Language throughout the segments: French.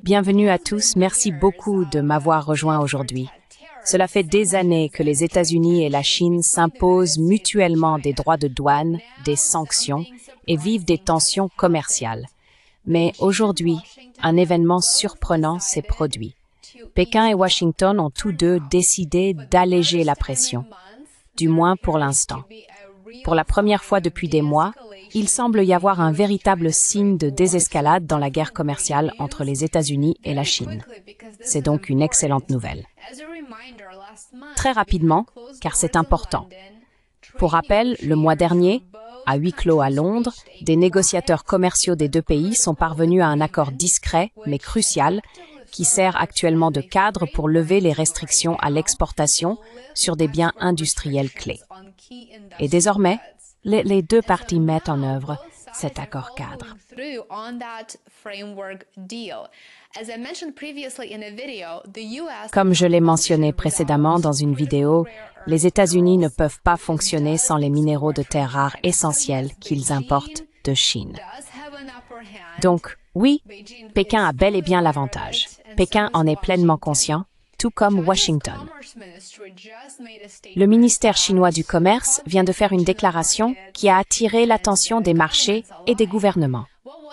Bienvenue à tous, merci beaucoup de m'avoir rejoint aujourd'hui. Cela fait des années que les États-Unis et la Chine s'imposent mutuellement des droits de douane, des sanctions et vivent des tensions commerciales. Mais aujourd'hui, un événement surprenant s'est produit. Pékin et Washington ont tous deux décidé d'alléger la pression, du moins pour l'instant. Pour la première fois depuis des mois, il semble y avoir un véritable signe de désescalade dans la guerre commerciale entre les États-Unis et la Chine. C'est donc une excellente nouvelle. Très rapidement, car c'est important. Pour rappel, le mois dernier, à huis clos à Londres, des négociateurs commerciaux des deux pays sont parvenus à un accord discret mais crucial qui sert actuellement de cadre pour lever les restrictions à l'exportation sur des biens industriels clés. Et désormais, les deux parties mettent en œuvre cet accord cadre. Comme je l'ai mentionné précédemment dans une vidéo, les États-Unis ne peuvent pas fonctionner sans les minéraux de terres rares essentiels qu'ils importent de Chine. Donc, oui, Pékin a bel et bien l'avantage. Pékin en est pleinement conscient, tout comme Washington. Le ministère chinois du Commerce vient de faire une déclaration qui a attiré l'attention des marchés et des gouvernements.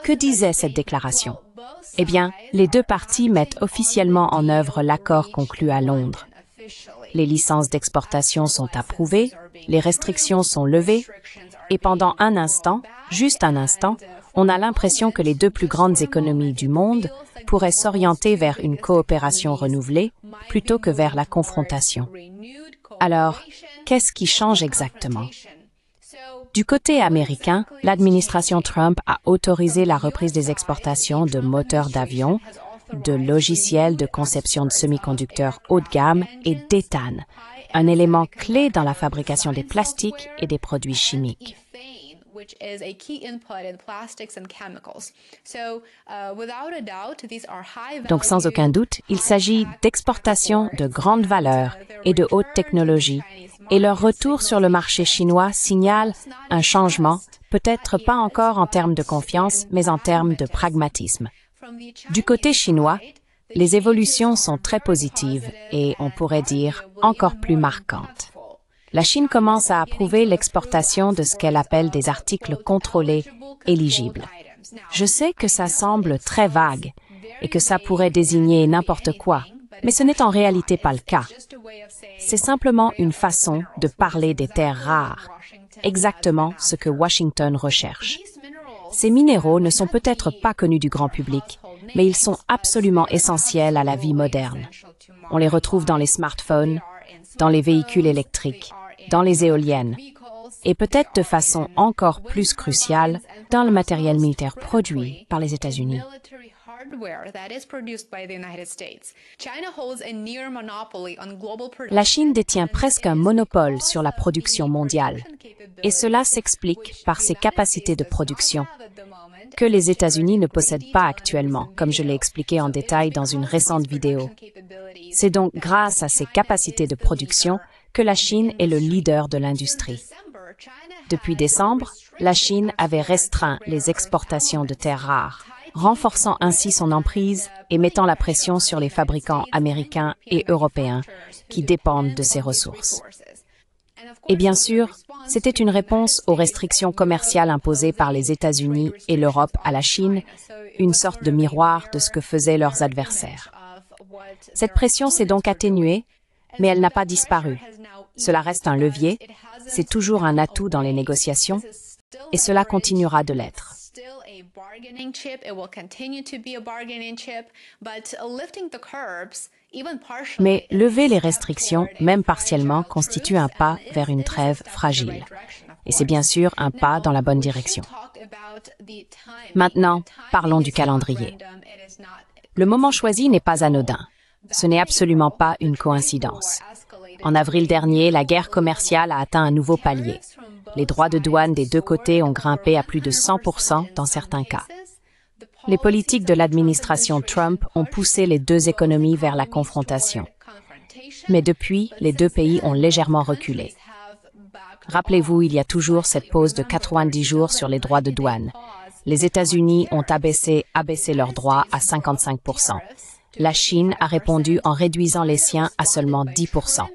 Que disait cette déclaration? Eh bien, les deux parties mettent officiellement en œuvre l'accord conclu à Londres. Les licences d'exportation sont approuvées, les restrictions sont levées, et pendant un instant, juste un instant, on a l'impression que les deux plus grandes économies du monde pourraient s'orienter vers une coopération renouvelée plutôt que vers la confrontation. Alors, qu'est-ce qui change exactement? Du côté américain, l'administration Trump a autorisé la reprise des exportations de moteurs d'avion, de logiciels de conception de semi-conducteurs haut de gamme et d'éthane, un élément clé dans la fabrication des plastiques et des produits chimiques. Donc sans aucun doute, il s'agit d'exportations de grande valeur et de haute technologie, et leur retour sur le marché chinois signale un changement, peut-être pas encore en termes de confiance, mais en termes de pragmatisme. Du côté chinois, les évolutions sont très positives et, on pourrait dire, encore plus marquantes. La Chine commence à approuver l'exportation de ce qu'elle appelle des articles contrôlés éligibles. Je sais que ça semble très vague et que ça pourrait désigner n'importe quoi, mais ce n'est en réalité pas le cas. C'est simplement une façon de parler des terres rares, exactement ce que Washington recherche. Ces minéraux ne sont peut-être pas connus du grand public, mais ils sont absolument essentiels à la vie moderne. On les retrouve dans les smartphones, dans les véhicules électriques, dans les éoliennes, et peut-être de façon encore plus cruciale, dans le matériel militaire produit par les États-Unis. La Chine détient presque un monopole sur la production mondiale, et cela s'explique par ses capacités de production, que les États-Unis ne possèdent pas actuellement, comme je l'ai expliqué en détail dans une récente vidéo. C'est donc grâce à ces capacités de production que la Chine est le leader de l'industrie. Depuis décembre, la Chine avait restreint les exportations de terres rares, renforçant ainsi son emprise et mettant la pression sur les fabricants américains et européens qui dépendent de ces ressources. Et bien sûr, c'était une réponse aux restrictions commerciales imposées par les États-Unis et l'Europe à la Chine, une sorte de miroir de ce que faisaient leurs adversaires. Cette pression s'est donc atténuée, mais elle n'a pas disparu. Cela reste un levier, c'est toujours un atout dans les négociations, et cela continuera de l'être. Mais lever les restrictions, même partiellement, constitue un pas vers une trêve fragile. Et c'est bien sûr un pas dans la bonne direction. Maintenant, parlons du calendrier. Le moment choisi n'est pas anodin. Ce n'est absolument pas une coïncidence. En avril dernier, la guerre commerciale a atteint un nouveau palier. Les droits de douane des deux côtés ont grimpé à plus de 100% dans certains cas. Les politiques de l'administration Trump ont poussé les deux économies vers la confrontation. Mais depuis, les deux pays ont légèrement reculé. Rappelez-vous, il y a toujours cette pause de 90 jours sur les droits de douane. Les États-Unis ont abaissé leurs droits à 55%. La Chine a répondu en réduisant les siens à seulement 10%.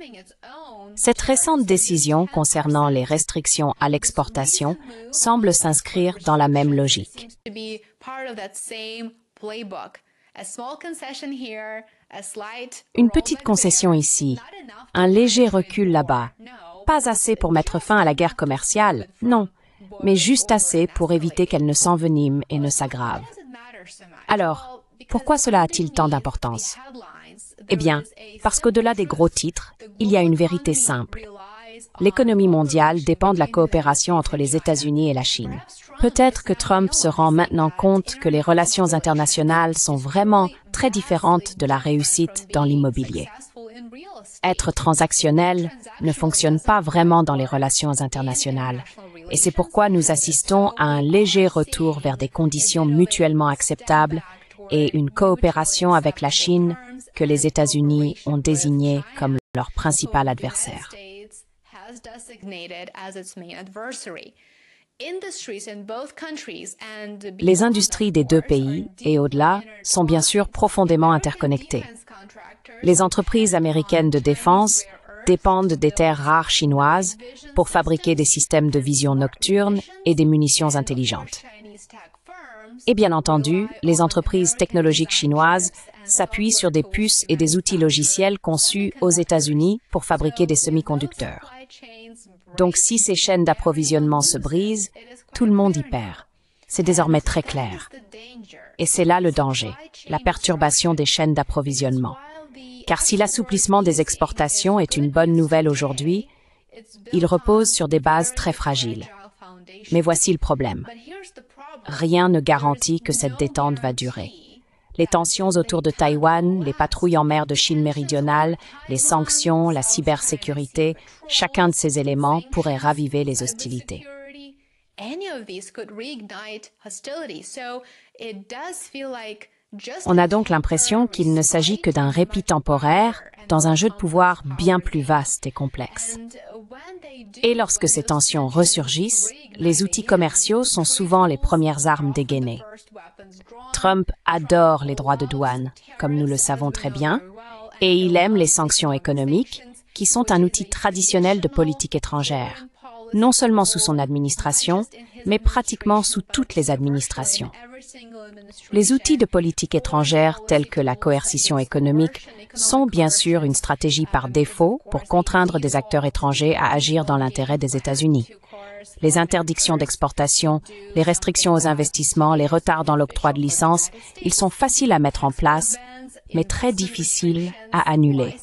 Cette récente décision concernant les restrictions à l'exportation semble s'inscrire dans la même logique. Une petite concession ici, un léger recul là-bas. Pas assez pour mettre fin à la guerre commerciale, non, mais juste assez pour éviter qu'elle ne s'envenime et ne s'aggrave. Alors, pourquoi cela a-t-il tant d'importance? Eh bien, parce qu'au-delà des gros titres, il y a une vérité simple. L'économie mondiale dépend de la coopération entre les États-Unis et la Chine. Peut-être que Trump se rend maintenant compte que les relations internationales sont vraiment très différentes de la réussite dans l'immobilier. Être transactionnel ne fonctionne pas vraiment dans les relations internationales. Et c'est pourquoi nous assistons à un léger retour vers des conditions mutuellement acceptables et une coopération avec la Chine que les États-Unis ont désignée comme leur principal adversaire. Les industries des deux pays, et au-delà, sont bien sûr profondément interconnectées. Les entreprises américaines de défense dépendent des terres rares chinoises pour fabriquer des systèmes de vision nocturne et des munitions intelligentes. Et bien entendu, les entreprises technologiques chinoises s'appuient sur des puces et des outils logiciels conçus aux États-Unis pour fabriquer des semi-conducteurs. Donc si ces chaînes d'approvisionnement se brisent, tout le monde y perd. C'est désormais très clair. Et c'est là le danger, la perturbation des chaînes d'approvisionnement. Car si l'assouplissement des exportations est une bonne nouvelle aujourd'hui, il repose sur des bases très fragiles. Mais voici le problème. Rien ne garantit que cette détente va durer. Les tensions autour de Taïwan, les patrouilles en mer de Chine méridionale, les sanctions, la cybersécurité, chacun de ces éléments pourrait raviver les hostilités. On a donc l'impression qu'il ne s'agit que d'un répit temporaire dans un jeu de pouvoir bien plus vaste et complexe. Et lorsque ces tensions ressurgissent, les outils commerciaux sont souvent les premières armes dégainées. Trump adore les droits de douane, comme nous le savons très bien, et il aime les sanctions économiques, qui sont un outil traditionnel de politique étrangère, non seulement sous son administration, mais pratiquement sous toutes les administrations. Les outils de politique étrangère tels que la coercition économique sont bien sûr une stratégie par défaut pour contraindre des acteurs étrangers à agir dans l'intérêt des États-Unis. Les interdictions d'exportation, les restrictions aux investissements, les retards dans l'octroi de licences, ils sont faciles à mettre en place, mais très difficiles à annuler.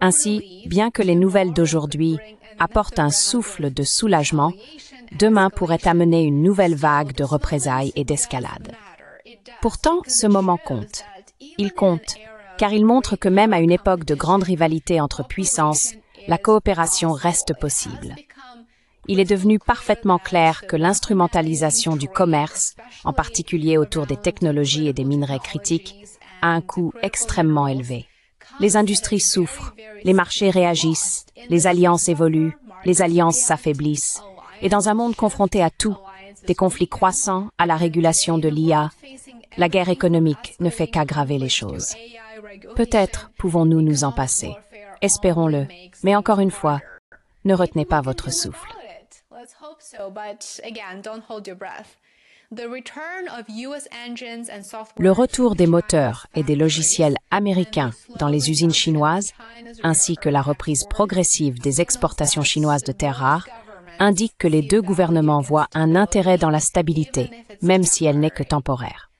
Ainsi, bien que les nouvelles d'aujourd'hui apportent un souffle de soulagement, demain pourrait amener une nouvelle vague de représailles et d'escalade. Pourtant, ce moment compte. Il compte, car il montre que même à une époque de grande rivalité entre puissances, la coopération reste possible. Il est devenu parfaitement clair que l'instrumentalisation du commerce, en particulier autour des technologies et des minerais critiques, a un coût extrêmement élevé. Les industries souffrent, les marchés réagissent, les alliances évoluent, les alliances s'affaiblissent. Et dans un monde confronté à tout, des conflits croissants à la régulation de l'IA, la guerre économique ne fait qu'aggraver les choses. Peut-être pouvons-nous nous en passer. Espérons-le. Mais encore une fois, ne retenez pas votre souffle. Le retour des moteurs et des logiciels américains dans les usines chinoises, ainsi que la reprise progressive des exportations chinoises de terres rares, indiquent que les deux gouvernements voient un intérêt dans la stabilité, même si elle n'est que temporaire.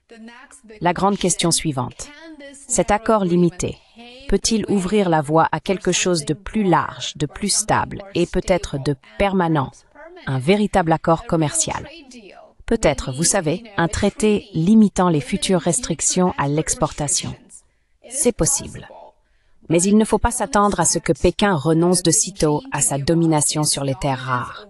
La grande question suivante. Cet accord limité peut-il ouvrir la voie à quelque chose de plus large, de plus stable et peut-être de permanent, un véritable accord commercial? Peut-être, vous savez, un traité limitant les futures restrictions à l'exportation. C'est possible. Mais il ne faut pas s'attendre à ce que Pékin renonce de sitôt à sa domination sur les terres rares.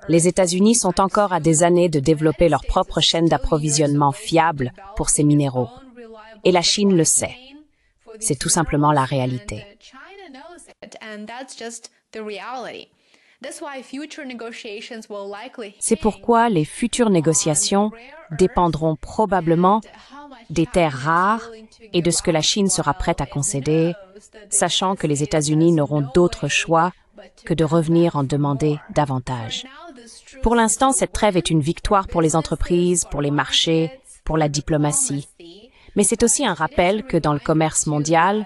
Les États-Unis sont encore à des années de développer leur propre chaîne d'approvisionnement fiable pour ces minéraux. Et la Chine le sait. C'est tout simplement la réalité. C'est pourquoi les futures négociations dépendront probablement des terres rares et de ce que la Chine sera prête à concéder, sachant que les États-Unis n'auront d'autre choix que de revenir en demander davantage. Pour l'instant, cette trêve est une victoire pour les entreprises, pour les marchés, pour la diplomatie. Mais c'est aussi un rappel que dans le commerce mondial,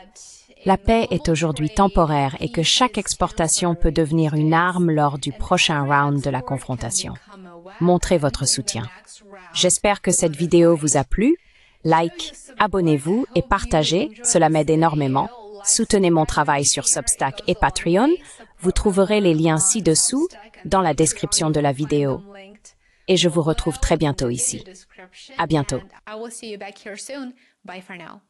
la paix est aujourd'hui temporaire et que chaque exportation peut devenir une arme lors du prochain round de la confrontation. Montrez votre soutien. J'espère que cette vidéo vous a plu. Like, abonnez-vous et partagez, cela m'aide énormément. Soutenez mon travail sur Substack et Patreon. Vous trouverez les liens ci-dessous dans la description de la vidéo. Et je vous retrouve très bientôt ici. À bientôt. I will see you back here soon. Bye for now.